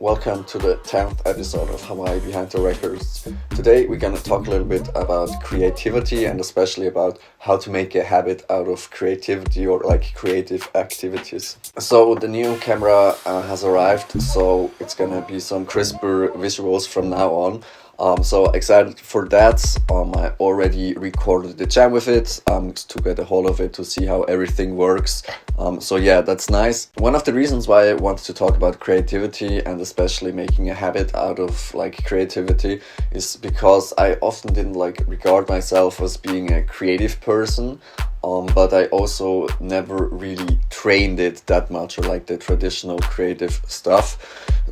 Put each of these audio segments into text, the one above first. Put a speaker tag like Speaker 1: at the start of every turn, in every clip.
Speaker 1: Welcome to the 10th episode of HWY Behind The Recordz. Today we're gonna talk a little bit about creativity and especially about how to make a habit out of creativity or like creative activities. So the new camera has arrived, so it's gonna be some crisper visuals from now on. So excited for that. I already recorded the jam with it to get a hold of it to see how everything works. So yeah, that's nice. One of the reasons why I wanted to talk about creativity and especially making a habit out of like creativity is because I often didn't like regard myself as being a creative person. But I also never really trained it that much or like the traditional creative stuff.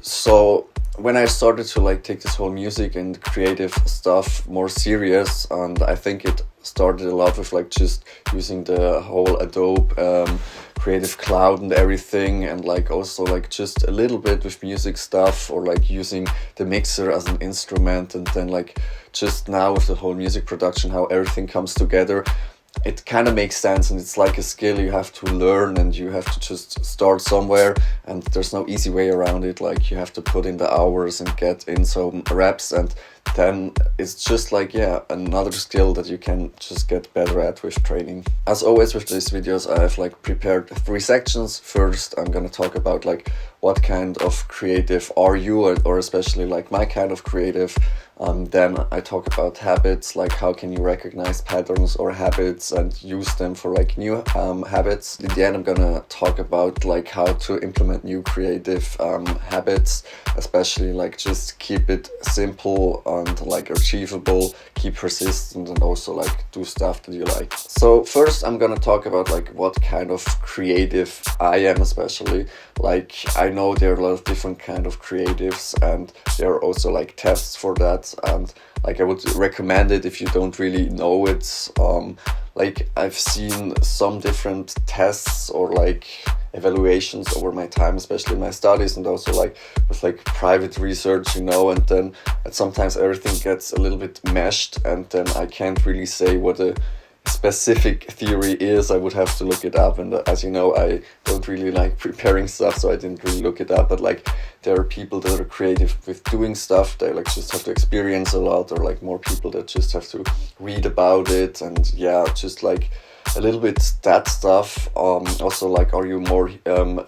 Speaker 1: So when I started to like take this whole music and creative stuff more serious, and I think it started a lot with like just using the whole Adobe Creative Cloud and everything, and like also like just a little bit with music stuff or like using the mixer as an instrument, and then like just now with the whole music production, how everything comes together. It kind of makes sense, and it's like a skill you have to learn, and you have to just start somewhere, and there's no easy way around it. Like you have to put in the hours and get in some reps, and then it's just like, yeah, another skill that you can just get better at with training. As always with these videos, I have like prepared 3 sections. First, I'm gonna talk about like what kind of creative are you, or especially like my kind of creative. Then I talk about habits, like how can you recognize patterns or habits and use them for like new habits. In the end, I'm gonna talk about like how to implement new creative habits, especially like just keep it simple and like achievable, keep persistent, and also like do stuff that you like. So first I'm gonna talk about like what kind of creative I am, especially. Like I know there are a lot of different kind of creatives, and there are also like tests for that, and like I would recommend it if you don't really know it. Like I've seen some different tests or like evaluations over my time, especially in my studies, and also like with like private research, and then sometimes everything gets a little bit meshed, and then I can't really say what a specific theory is. I would have to look it up, and as you know, I don't really like preparing stuff, so I didn't really look it up. But like there are people that are creative with doing stuff, they like just have to experience a lot, or like more people that just have to read about it, and yeah, just like a little bit that stuff. Also like, are you more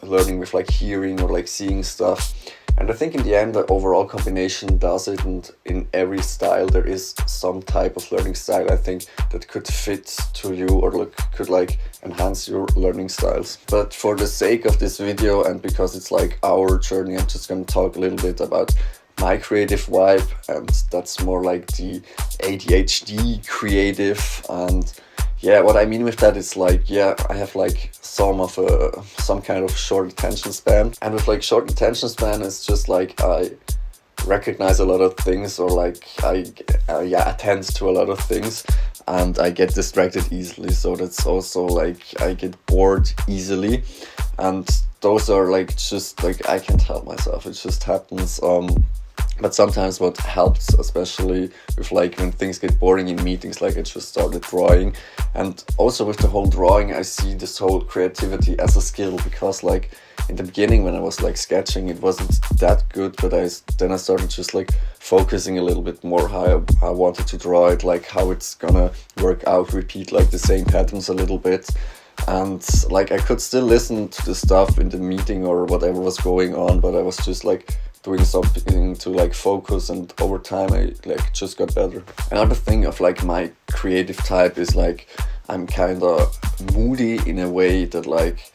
Speaker 1: learning with like hearing or like seeing stuff? And I think in the end, the overall combination does it, and in every style there is some type of learning style, I think, that could fit to you or could like enhance your learning styles. But for the sake of this video, and because it's like our journey, I'm just going to talk a little bit about my creative vibe, and that's more like the ADHD creative. And yeah, what I mean with that is like, yeah, I have like some kind of short attention span, and with like short attention span, it's just like I recognize a lot of things, or like I attend to a lot of things, and I get distracted easily. So that's also like I get bored easily, and those are like just like I can't help myself. It just happens. But sometimes what helps, especially with like when things get boring in meetings, like I just started drawing. And also with the whole drawing, I see this whole creativity as a skill, because like in the beginning when I was like sketching, it wasn't that good, but then I started just like focusing a little bit more how I wanted to draw it, like how it's gonna work out, repeat like the same patterns a little bit. And like I could still listen to the stuff in the meeting or whatever was going on, but I was just like doing something to like focus, and over time I like just got better. Another thing of like my creative type is like I'm kind of moody in a way that like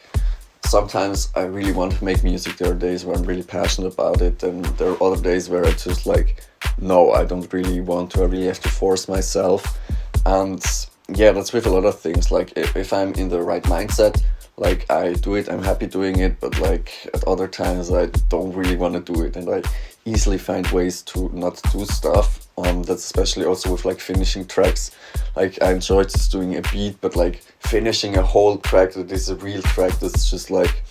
Speaker 1: sometimes I really want to make music. There are days where I'm really passionate about it, and there are other days where I just like, no, I don't really want to. I really have to force myself. And yeah, that's with a lot of things. Like if I'm in the right mindset, like I do it, I'm happy doing it, but like at other times I don't really want to do it, and I easily find ways to not do stuff. That's especially also with like finishing tracks. Like I enjoy just doing a beat, but like finishing a whole track that is a real track, that's just like,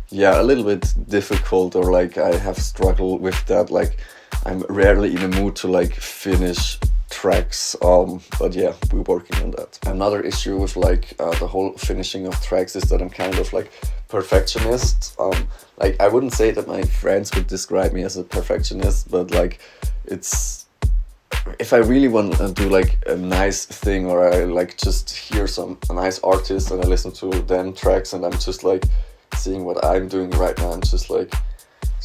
Speaker 1: yeah, a little bit difficult, or like I have struggled with that. Like I'm rarely in a mood to like finish tracks, but yeah, we're working on that. Another issue with like the whole finishing of tracks is that I'm kind of like perfectionist. Like I wouldn't say that my friends would describe me as a perfectionist, but like it's, if I really want to do like a nice thing, or I like just hear a nice artist and I listen to them tracks and I'm just like seeing what I'm doing right now, I'm just like,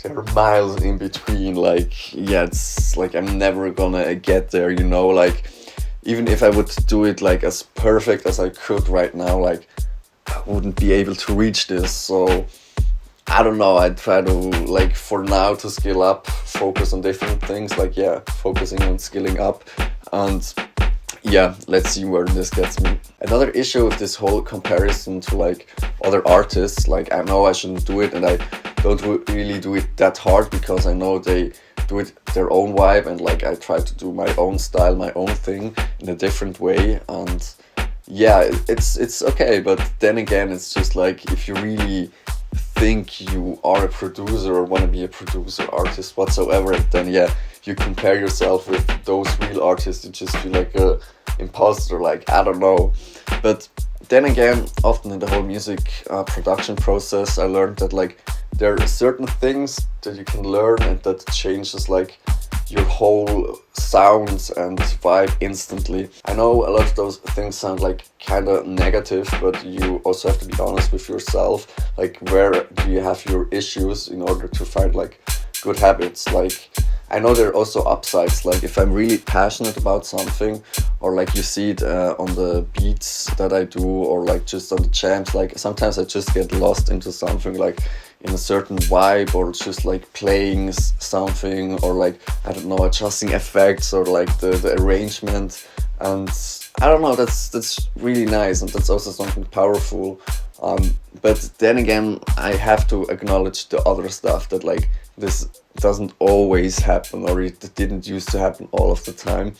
Speaker 1: there are miles in between, like yeah, it's like I'm never gonna get there, you know, like even if I would do it like as perfect as I could right now, like I wouldn't be able to reach this. So I don't know, I try to like for now to skill up, focus on different things, like yeah, focusing on skilling up, and yeah, let's see where this gets me. Another issue with this whole comparison to like other artists, like I know I shouldn't do it and I don't really do it that hard because I know they do it their own vibe, and like I try to do my own style, my own thing in a different way, and yeah, it's okay. But then again, it's just like if you really think you are a producer or want to be a producer, artist, whatsoever, then yeah, you compare yourself with those real artists, you just feel like a imposter, like I don't know. But then again, often in the whole music production process, I learned that like there are certain things that you can learn and that changes like your whole sound and vibe instantly. I know a lot of those things sound like kind of negative, but you also have to be honest with yourself, like where do you have your issues in order to find like good habits. Like I know there are also upsides, like if I'm really passionate about something, or like you see it on the beats that I do, or like just on the jams, like sometimes I just get lost into something, like in a certain vibe, or just like playing something, or like I don't know, adjusting effects, or like the arrangement, and I don't know, that's really nice, and that's also something powerful. But then again, I have to acknowledge the other stuff, that like this doesn't always happen, or it didn't used to happen all of the time.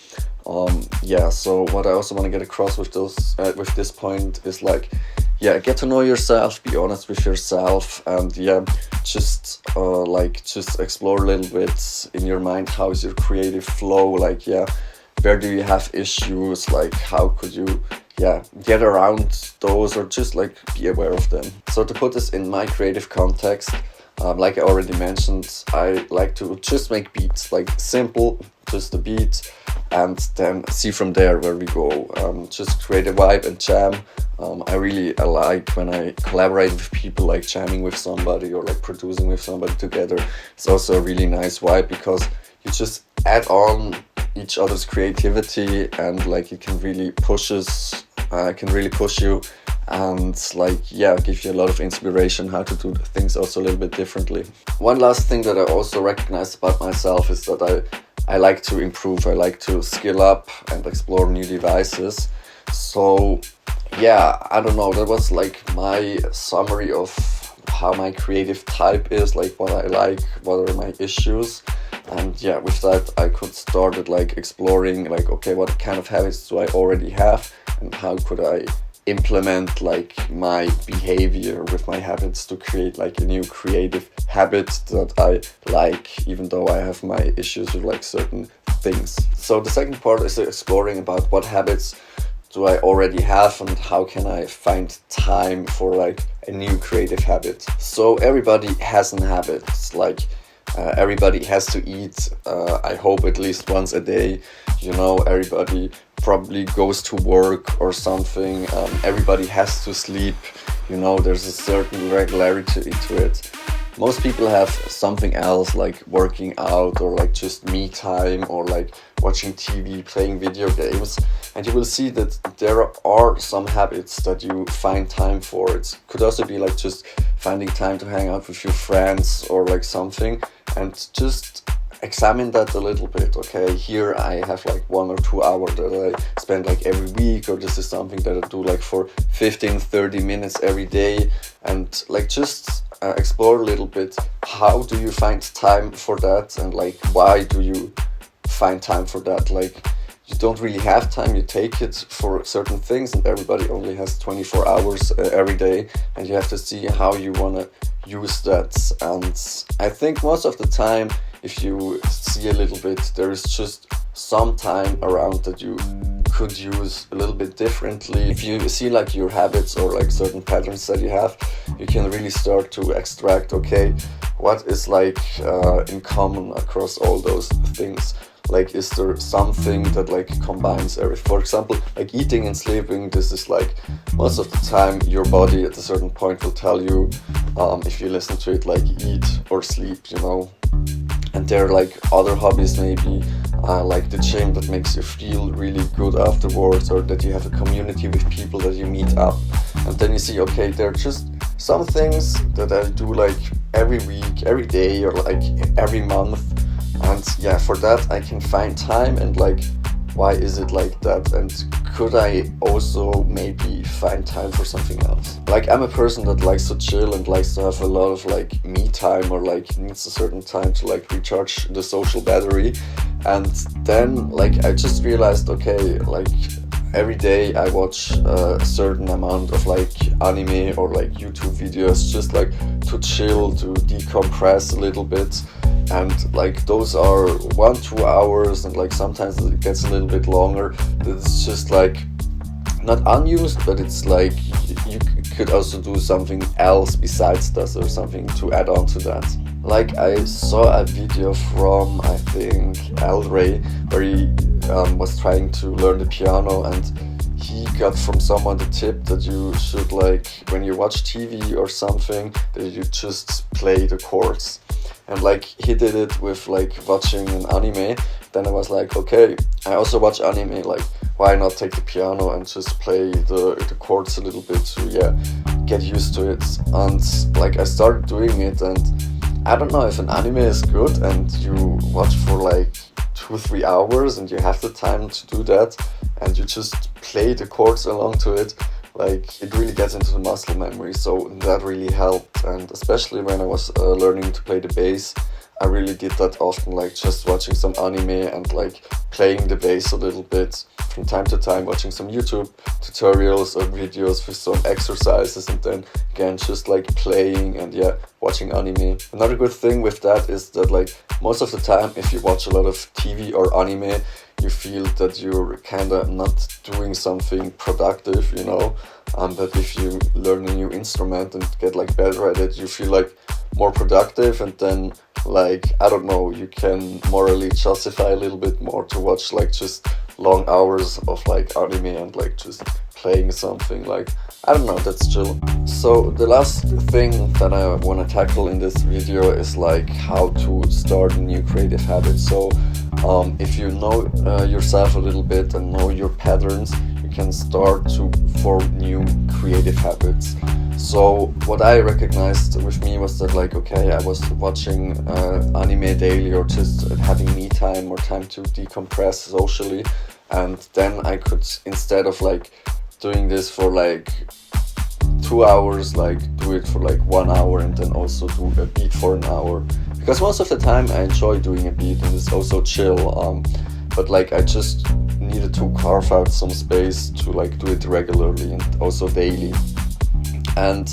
Speaker 1: Yeah, so what I also want to get across with with this point is like, yeah, get to know yourself, be honest with yourself, and yeah, just just explore a little bit in your mind, how is your creative flow, like yeah, where do you have issues, like how could you get around those, or just like be aware of them. So to put this in my creative context, like I already mentioned, I like to just make beats, like simple, just a beat, and then see from there where we go. Just create a vibe and jam. I really like when I collaborate with people, like jamming with somebody or like producing with somebody together. It's also a really nice vibe because you just add on each other's creativity, and like it can really push you, and like yeah, give you a lot of inspiration how to do things also a little bit differently. One last thing that I also recognize about myself is that I like to improve, I like to skill up and explore new devices. So yeah, I don't know, that was like my summary of how my creative type is, like what I like, what are my issues. And yeah, with that I could start at like exploring like, okay, what kind of habits do I already have, and how could I implement like my behavior with my habits to create like a new creative habit that I like, even though I have my issues with like certain things. So the second part is exploring about what habits do I already have, and how can I find time for like a new creative habit. So everybody has an habit, like everybody has to eat, I hope at least once a day, you know, everybody probably goes to work or something, everybody has to sleep, you know, there's a certain regularity to it. Most people have something else, like working out, or like just me time, or like watching TV, playing video games, and you will see that there are some habits that you find time for. It could also be like just finding time to hang out with your friends or like something, and just examine that a little bit. Okay, here I have like 1 or 2 hours that I spend like every week, or this is something that I do like for 15-30 minutes every day, and like just explore a little bit, how do you find time for that, and like why do you find time for that. Like you don't really have time, you take it for certain things, and everybody only has 24 hours every day, and you have to see how you want to use that. And I think most of the time, if you see a little bit, there is just some time around that you could use a little bit differently. If you see like your habits or like certain patterns that you have, you can really start to extract, okay, what is like in common across all those things. Like, is there something that like combines everything? For example, like eating and sleeping, this is like most of the time your body at a certain point will tell you, if you listen to it, like eat or sleep, you know. And there are like other hobbies, maybe like the gym, that makes you feel really good afterwards, or that you have a community with people that you meet up. And then you see, okay, there are just some things that I do like every week, every day, or like every month. And yeah, for that I can find time, and like, why is it like that? And could I also maybe find time for something else? Like, I'm a person that likes to chill and likes to have a lot of like me time, or like needs a certain time to like recharge the social battery. And then like I just realized, okay, like every day I watch a certain amount of like anime or like YouTube videos, just like to chill, to decompress a little bit. And like those are 1-2 hours, and like sometimes it gets a little bit longer. It's just like not unused, but it's like you could also do something else besides that, or something to add on to that. Like, I saw a video from, I think, tldr, where he was trying to learn the piano, and he got from someone the tip that you should, like, when you watch TV or something, that you just play the chords. And like he did it with like watching an anime. Then I was like, okay, I also watch anime, like why not take the piano and just play the chords a little bit to get used to it. And like I started doing it, and I don't know, if an anime is good and you watch for like 2-3 hours and you have the time to do that, and you just play the chords along to it, like it really gets into the muscle memory. So that really helped. And especially when I was learning to play the bass, I really did that often, like just watching some anime and like playing the bass a little bit, from time to time watching some YouTube tutorials or videos with some exercises, and then again just like playing and watching anime. Another good thing with that is that like most of the time, if you watch a lot of TV or anime, you feel that you're kind of not doing something productive, you know. But if you learn a new instrument and get like better at it, you feel like more productive, and then like, I don't know, you can morally justify a little bit more to watch like just long hours of like anime and like just playing something. Like, I don't know, that's chill. So the last thing that I want to tackle in this video is like how to start a new creative habit. So if you know yourself a little bit and know your patterns, you can start to form new creative habits. So what I recognized with me was that like, okay, I was watching anime daily, or just having me time or time to decompress socially, and then I could, instead of like doing this for like 2 hours, like do it for like 1 hour, and then also do a beat for an hour. Because most of the time I enjoy doing a beat and it's also chill, but like I just needed to carve out some space to like do it regularly and also daily. And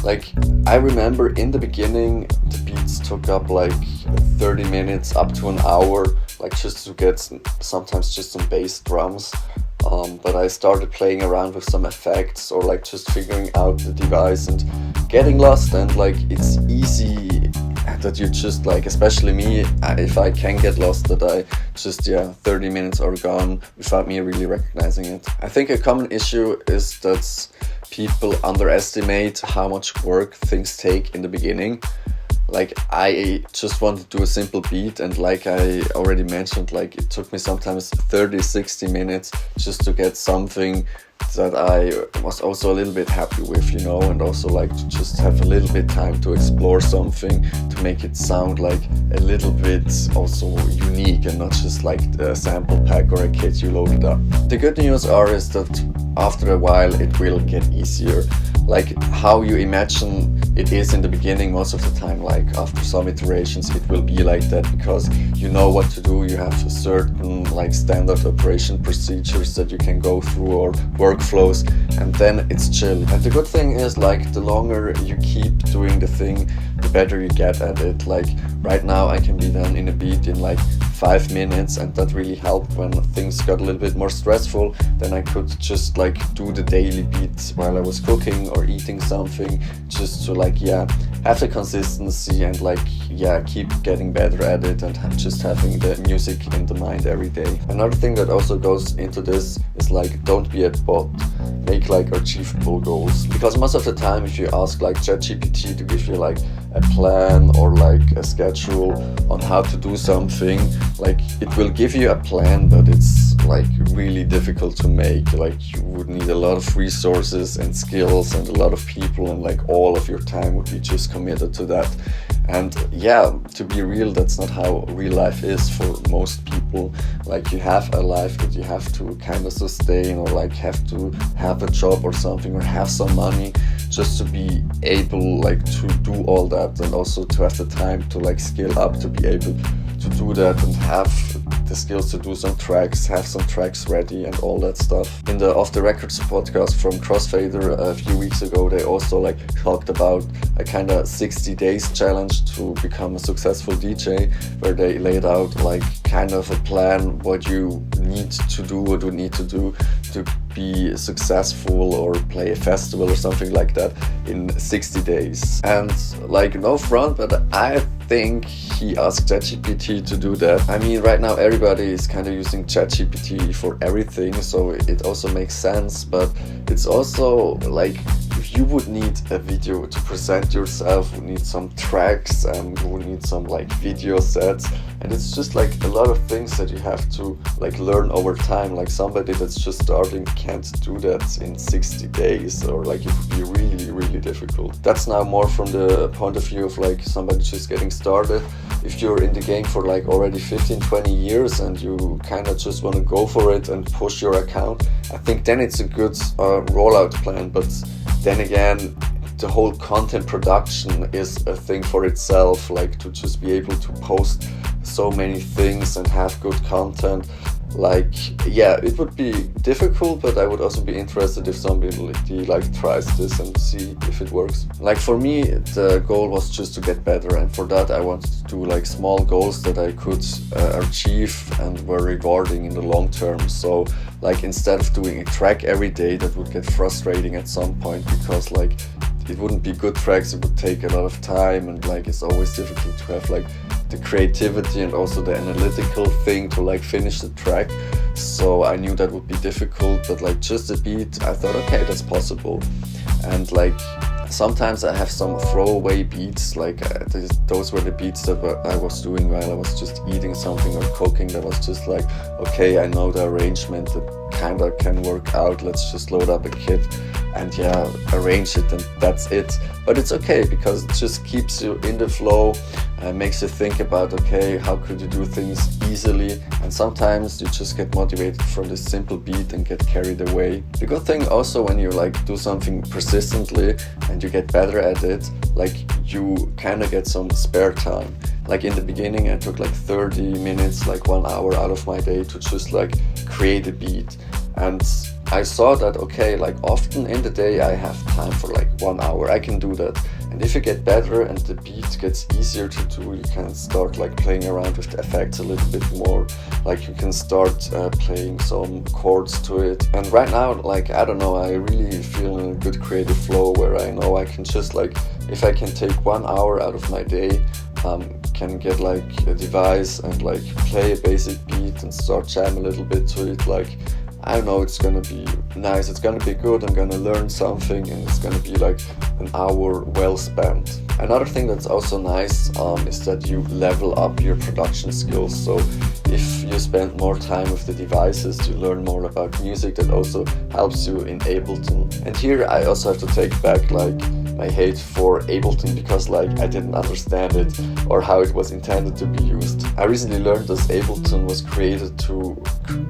Speaker 1: like I remember in the beginning the beats took up like 30 minutes up to an hour, like just to get sometimes just some bass drums. But I started playing around with some effects, or like just figuring out the device and getting lost. And like it's easy that you just like, especially me, if I can get lost, that I just 30 minutes are gone without me really recognizing it. I think a common issue is that people underestimate how much work things take in the beginning. Like, I just wanted to do a simple beat, and like I already mentioned, like it took me sometimes 30-60 minutes just to get something that I was also a little bit happy with, you know, and also like to just have a little bit time to explore something, to make it sound like a little bit also unique and not just like a sample pack or a kit you loaded up. The good news is that after a while it will get easier. Like how you imagine it is in the beginning, most of the time, like after some iterations it will be like that, because you know what to do, you have certain like standard operation procedures that you can go through, or workflows, and then it's chill. And the good thing is, like, the longer you keep doing the thing, the better you get at it. Like right now I can be done in a beat beat in like 5 minutes, and that really helped when things got a little bit more stressful. Then I could just like do the daily beats while I was cooking or eating something, just to like have the consistency and like keep getting better at it, and just having the music in the mind every day. Another thing that also goes into this is like, don't be a bot. Make like achievable goals, because most of the time if you ask like ChatGPT to give you like a plan or like a schedule on how to do something, like it will give you a plan, but it's like really difficult to make. Like you would need a lot of resources and skills and a lot of people, and like all of your time would be just committed to that. And to be real, that's not how real life is for most people. Like you have a life that you have to kind of sustain, or like have to have a job or something, or have some money just to be able like to do all that, and also to have the time to like skill up to be able to do that, and have the skills to do some tracks, have some tracks ready and all that stuff. In the Off The Recordz podcast from Crossfader a few weeks ago, they also like talked about a kind of 60 days challenge to become a successful DJ, where they laid out like kind of a plan what you need to do, what you need to do to be successful or play a festival or something like that in 60 days. And like, no front, but I think he asked ChatGPT to do that. I mean, right now everybody is kind of using ChatGPT for everything, so it also makes sense. But it's also like, if you would need a video to present yourself, would need some tracks, and would need some like video sets, and it's just like a lot of things that you have to like learn over time. Like somebody that's just starting can't do that in 60 days, or like it would be really, really difficult. That's now more from the point of view of like somebody just getting started. If you're in the game for like already 15-20 years and you kind of just want to go for it and push your account, I think then it's a good rollout plan. But then again, the whole content production is a thing for itself, like to just be able to post so many things and have good content. Like, it would be difficult, but I would also be interested if somebody like tries this and see if it works. Like for me, the goal was just to get better, and for that I wanted to do like small goals that I could achieve and were rewarding in the long term. So like, instead of doing a track every day, that would get frustrating at some point, because like it wouldn't be good tracks, it would take a lot of time, and like it's always difficult to have like the creativity and also the analytical thing to like finish the track. So I knew that would be difficult, but like just a beat, I thought, okay, that's possible. And like sometimes I have some throwaway beats, like those were the beats that I was doing while I was just eating something or cooking. That was just like, okay, I know the arrangement, that kind of can work out, let's just load up a kit and arrange it, and that's it. But it's okay, because it just keeps you in the flow and makes you think about, okay, how could you do things easily? And sometimes you just get motivated from this simple beat and get carried away. The good thing also, when you like do something persistently and you get better at it, like you kind of get some spare time. Like in the beginning I took like 30 minutes, like 1 hour out of my day to just like create a beat. And I saw that, okay, like often in the day I have time for like 1 hour, I can do that. And if you get better and the beat gets easier to do, you can start like playing around with the effects a little bit more. Like you can start playing some chords to it. And right now, like, I don't know, I really feel in a good creative flow where I know I can just like, if I can take 1 hour out of my day, can get like a device and like play a basic beat and start jam a little bit to it. Like, I know it's gonna be nice, it's gonna be good, I'm gonna learn something, and it's gonna be like an hour well spent. Another thing that's also nice is that you level up your production skills. So if you spend more time with the devices, you learn more about music. That also helps you in Ableton. And here I also have to take back like my hate for Ableton, because like I didn't understand it or how it was intended to be used. I recently learned that Ableton was created to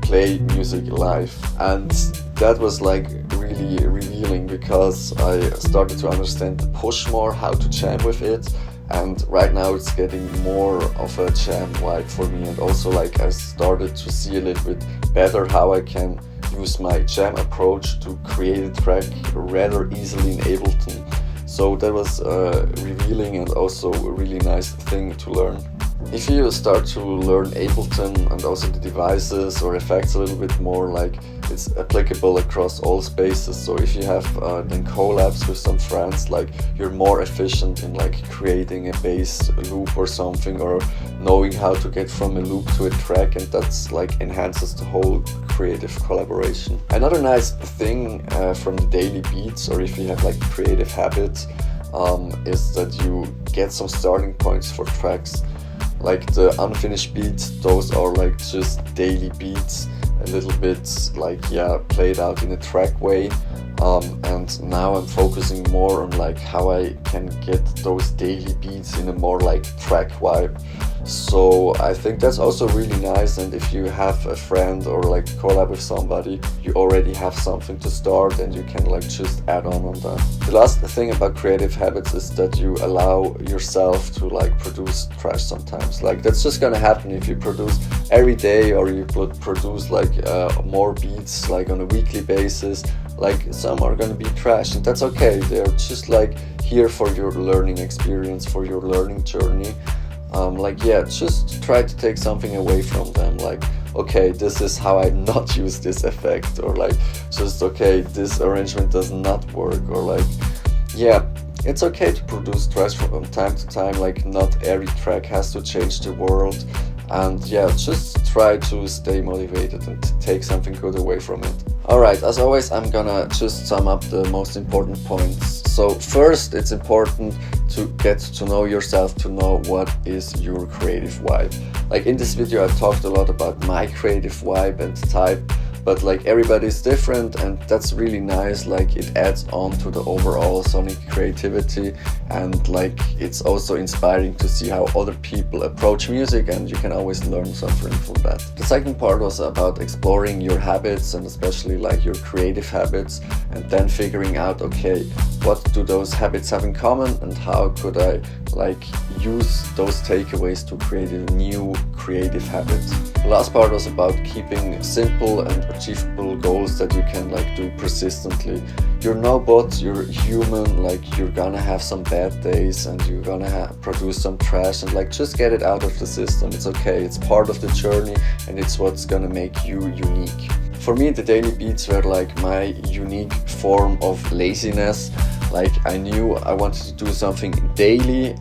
Speaker 1: play music live, and that was like really revealing, because I started to understand the push more, how to jam with it. And right now it's getting more of a jam vibe for me, and also like I started to see a little bit better how I can use my jam approach to create a track rather easily in Ableton. So that was revealing and also a really nice thing to learn. if you start to learn Ableton and also the devices or effects a little bit more, like it's applicable across all spaces. So if you have then collabs with some friends, like you're more efficient in like creating a bass loop or something, or knowing how to get from a loop to a track, and that's like enhances the whole creative collaboration. Another nice thing from the daily beats, or if you have like creative habits, is that you get some starting points for tracks. Like the unfinished beats, those are like just daily beats, a little bit like played out in a track way. And now I'm focusing more on like how I can get those daily beats in a more like track vibe. So I think that's also really nice, and if you have a friend or like collab with somebody, you already have something to start and you can like just add on that. The last thing about creative habits is that you allow yourself to like produce trash sometimes. Like that's just gonna happen if you produce every day, or you produce like more beats like on a weekly basis. Like some are gonna be trash, and that's okay. They're just like here for your learning experience, for your learning journey. Just try to take something away from them. Like, okay, this is how I not use this effect, or like, just okay, this arrangement does not work, or like, it's okay to produce trash from time to time. Like, not every track has to change the world, and just try to stay motivated and take something good away from it. Alright, as always, I'm gonna just sum up the most important points. So first, it's important to get to know yourself, to know what is your creative vibe. Like in this video I talked a lot about my creative vibe and type, but like everybody's different, and that's really nice. Like it adds on to the overall sonic creativity, and like it's also inspiring to see how other people approach music, and you can always learn something from that. The second part was about exploring your habits, and especially like your creative habits, and then figuring out, okay, what do those habits have in common, and how could I like use those takeaways to create a new creative habit. The last part was about keeping simple and achievable goals that you can like do persistently. You're no bot, you're human. Like you're gonna have some bad days, and you're gonna produce some trash, and like just get it out of the system. It's okay, it's part of the journey, and it's what's gonna make you unique. For me, the daily beats were like my unique form of laziness. Like I knew I wanted to do something daily,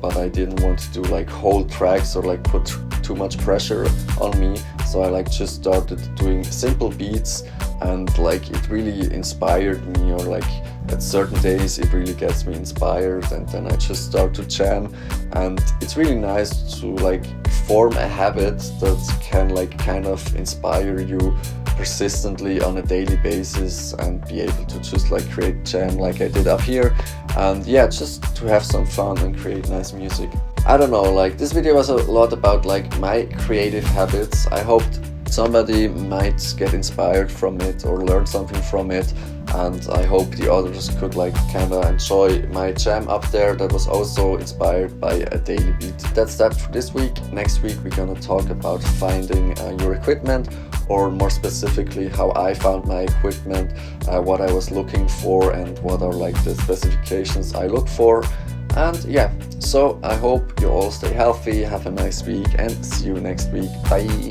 Speaker 1: but I didn't want to do like whole tracks or like put too much pressure on me. So I like just started doing simple beats, and like it really inspired me, or like at certain days it really gets me inspired, and then I just start to jam. And it's really nice to like form a habit that can like kind of inspire you persistently on a daily basis, and be able to just like create jam like I did up here, and just to have some fun and create nice music. I don't know, like this video was a lot about like my creative habits. I hoped somebody might get inspired from it or learn something from it, and I hope the others could like kind of enjoy my jam up there that was also inspired by a daily beat. That's that for this week. Next week we're gonna talk about finding your equipment, or more specifically how I found my equipment, what I was looking for, and what are like the specifications I look for. And so I hope you all stay healthy, have a nice week, and see you next week. Bye!